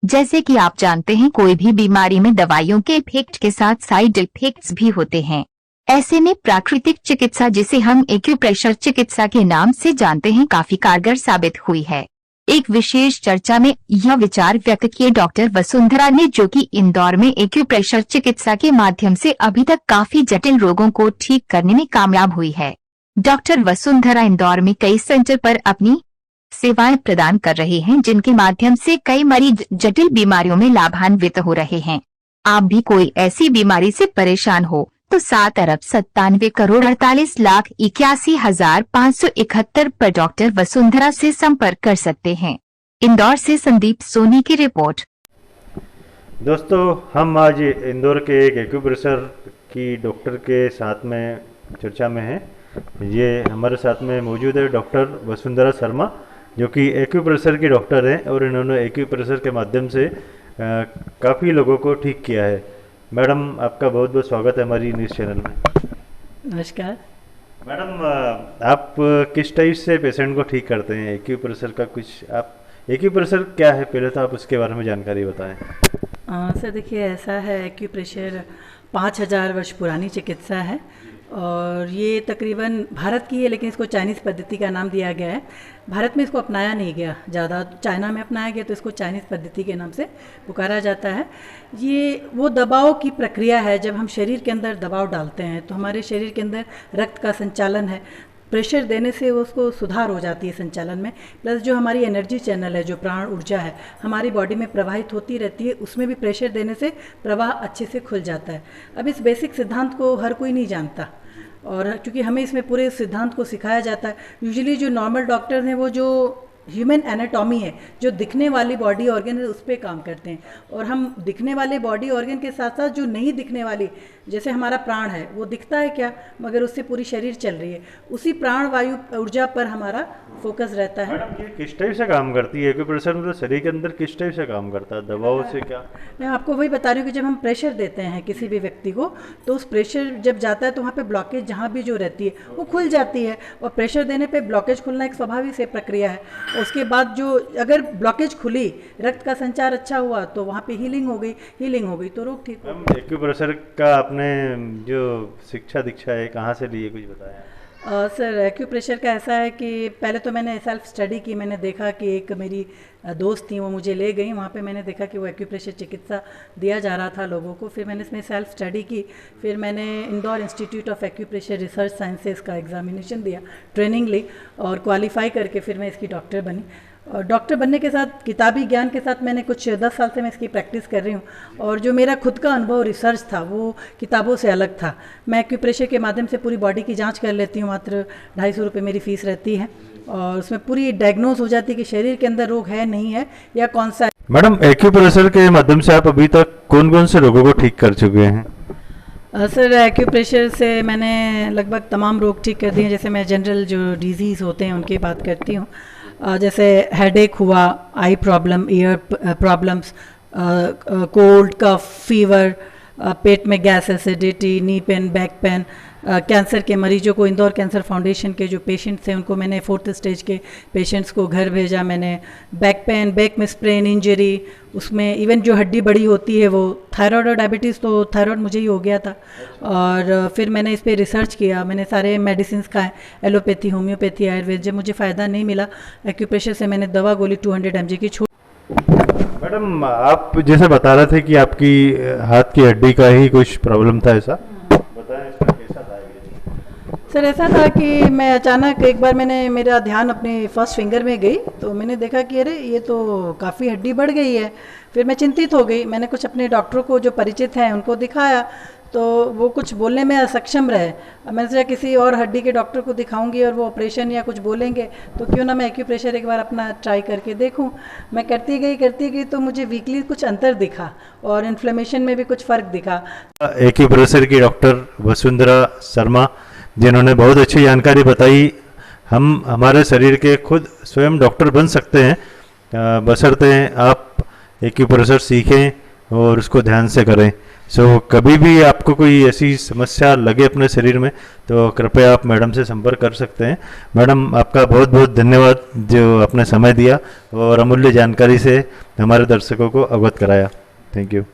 जैसे कि आप जानते हैं, कोई भी बीमारी में दवाइयों के इफेक्ट के साथ साइड इफेक्ट्स भी होते हैं। ऐसे में प्राकृतिक चिकित्सा, जिसे हम एक्यूप्रेशर चिकित्सा के नाम से जानते हैं, काफी कारगर साबित हुई है। एक विशेष चर्चा में यह विचार व्यक्त किए डॉक्टर वसुंधरा ने, जो कि इंदौर में एक्यूप्रेशर चिकित्सा के माध्यम से अभी तक काफी जटिल रोगों को ठीक करने में कामयाब हुई है। डॉक्टर वसुंधरा इंदौर में कई सेंटर पर अपनी सेवाएं प्रदान कर रहे हैं, जिनके माध्यम से कई मरीज जटिल बीमारियों में लाभान्वित हो रहे हैं। आप भी कोई ऐसी बीमारी से परेशान हो तो 7,97,48,81,571 पर डॉक्टर वसुंधरा से संपर्क कर सकते हैं। इंदौर से संदीप सोनी की रिपोर्ट। दोस्तों, हम आज इंदौर के एक एक्यूप्रेशर की डॉक्टर के साथ में चर्चा में हैं। ये हमारे साथ में मौजूद है डॉक्टर वसुंधरा शर्मा, जो कि एक्यूप्रेशर की डॉक्टर हैं और इन्होंने एक्यूप्रेशर के माध्यम से काफ़ी लोगों को ठीक किया है। मैडम, आपका बहुत बहुत स्वागत है हमारी न्यूज़ चैनल में। नमस्कार मैडम, आप किस टाइप से पेशेंट को ठीक करते हैं? एक्यूप्रेशर का कुछ आप एक्यूप्रेशर क्या है, पहले तो आप उसके बारे में जानकारी बताएं। सर देखिए, ऐसा है एक्यूप्रेशर 5000 वर्ष पुरानी चिकित्सा है और ये तकरीबन भारत की है, लेकिन इसको चाइनीज़ पद्धति का नाम दिया गया है। भारत में इसको अपनाया नहीं गया, ज़्यादा चाइना में अपनाया गया तो इसको चाइनीज़ पद्धति के नाम से पुकारा जाता है। ये वो दबाव की प्रक्रिया है, जब हम शरीर के अंदर दबाव डालते हैं तो हमारे शरीर के अंदर रक्त का संचालन है, प्रेशर देने से उसको सुधार हो जाती है संचालन में। प्लस जो हमारी एनर्जी चैनल है, जो प्राण ऊर्जा है हमारी बॉडी में प्रवाहित होती रहती है, उसमें भी प्रेशर देने से प्रवाह अच्छे से खुल जाता है। अब इस बेसिक सिद्धांत को हर कोई नहीं जानता और क्योंकि हमें इसमें पूरे सिद्धांत को सिखाया जाता है। यूजुअली जो नॉर्मल डॉक्टर हैं वो जो ह्यूमन एनाटॉमी है, जो दिखने वाली बॉडी ऑर्गन है, उस पर काम करते हैं। और हम दिखने वाले बॉडी ऑर्गन के साथ साथ जो नहीं दिखने वाली, जैसे हमारा प्राण है, वो दिखता है क्या, मगर उससे पूरी शरीर चल रही है, उसी प्राण वायु ऊर्जा पर हमारा फोकस रहता है। मैडम, ये किस टाइप से काम करती है एक्यूप्रेशर? मतलब शरीर के अंदर किस टाइप से काम करता है, दबाव से क्या? मैं आपको वही बता रही हूँ कि जब हम प्रेशर देते हैं किसी भी व्यक्ति को, तो उस प्रेशर जब जाता है तो वहाँ पे ब्लॉकेज जहाँ भी जो रहती है वो खुल जाती है। और प्रेशर देने पे ब्लॉकेज खुलना एक स्वाभाविक से प्रक्रिया है। उसके बाद जो अगर ब्लॉकेज खुली, रक्त का संचार अच्छा हुआ, तो वहाँ पे हीलिंग हो गई तो रोग ठीक हो। एक्यूप्रेशर का आपने जो शिक्षा दीक्षा है कहाँ से ली है, कुछ बताया? सर एक्यूप्रेशर का ऐसा है कि पहले तो मैंने सेल्फ स्टडी की। मैंने देखा कि एक मेरी दोस्त थी, वो मुझे ले गई, वहाँ पे मैंने देखा कि वो एक्यूप्रेशर चिकित्सा दिया जा रहा था लोगों को। फिर मैंने इसमें सेल्फ स्टडी की। फिर मैंने Indore institute of acupressure research sciences का एग्जामिनेशन दिया, ट्रेनिंग ली और क्वालिफाई करके फिर मैं इसकी डॉक्टर बनी। और डॉक्टर बनने के साथ किताबी ज्ञान के साथ मैंने कुछ 10 साल से मैं इसकी प्रैक्टिस कर रही हूँ। और जो मेरा खुद का अनुभव रिसर्च था वो किताबों से अलग था। मैं एक्यूप्रेशर के माध्यम से पूरी बॉडी की जांच कर लेती हूँ, मात्र 250 रुपये मेरी फ़ीस रहती है और उसमें पूरी डायग्नोज हो जाती है कि शरीर के अंदर रोग है नहीं है या कौन सा है। मैडम, एक्यूप्रेशर के माध्यम से आप अभी तक कौन कौन से रोगों को ठीक कर चुके हैं? सर एक्यूप्रेशर से मैंने लगभग तमाम रोग ठीक कर दिए। जैसे मैं जनरल जो डिजीज़ होते हैं उनकी बात करती हूँ, जैसे हेडेक हुआ, आई प्रॉब्लम, ईयर प्रॉब्लम्स, कोल्ड, कफ, फीवर, पेट में gas, acidity, knee pain, back pain, cancer के मरीजों को, इंदौर कैंसर फाउंडेशन के जो पेशेंट्स थे उनको मैंने 4th स्टेज के पेशेंट्स को घर भेजा। मैंने बैक पेन, बैक में स्प्रेन इंजरी, उसमें इवन जो हड्डी बड़ी होती है, वो थायराइड और डायबिटीज़, तो थायराइड मुझे ही हो गया था। और फिर मैंने इस पर रिसर्च किया, मैंने सारे मेडिसिन खाए, एलोपैथी, होम्योपैथी, आयुर्वेद। जब मुझे फ़ायदा नहीं मिला एक्यूप्रेशर से, मैंने दवा गोली 200 mg की छोड़। मैडम, आप जैसे बता रहे थे कि आपकी हाथ की हड्डी का ही कुछ प्रॉब्लम था, ऐसा बताएं, इसका कैसा था ये? सर ऐसा था कि मैं अचानक एक बार मेरा ध्यान अपने फर्स्ट फिंगर में गई, तो मैंने देखा कि अरे ये तो काफ़ी हड्डी बढ़ गई है। फिर मैं चिंतित हो गई। मैंने कुछ अपने डॉक्टरों को जो परिचित हैं उनको दिखाया, तो वो कुछ बोलने में असक्षम रहे। मैंने सोचा किसी और हड्डी के डॉक्टर को दिखाऊंगी और वो ऑपरेशन या कुछ बोलेंगे, तो क्यों ना मैं एक्यूप्रेशर एक बार अपना ट्राई करके देखूं। मैं करती गई तो मुझे वीकली कुछ अंतर दिखा और इन्फ्लेमेशन में भी कुछ फ़र्क दिखा। एक्यूप्रेशर की डॉक्टर वसुंधरा शर्मा, जिन्होंने बहुत अच्छी जानकारी बताई। हम हमारे शरीर के खुद स्वयं डॉक्टर बन सकते हैं, बशर्ते आप एक्यूप्रेशर सीखें और उसको ध्यान से करें। सो कभी भी आपको कोई ऐसी समस्या लगे अपने शरीर में तो कृपया आप मैडम से संपर्क कर सकते हैं। मैडम, आपका बहुत बहुत धन्यवाद जो अपने समय दिया और अमूल्य जानकारी से हमारे दर्शकों को अवगत कराया। Thank you.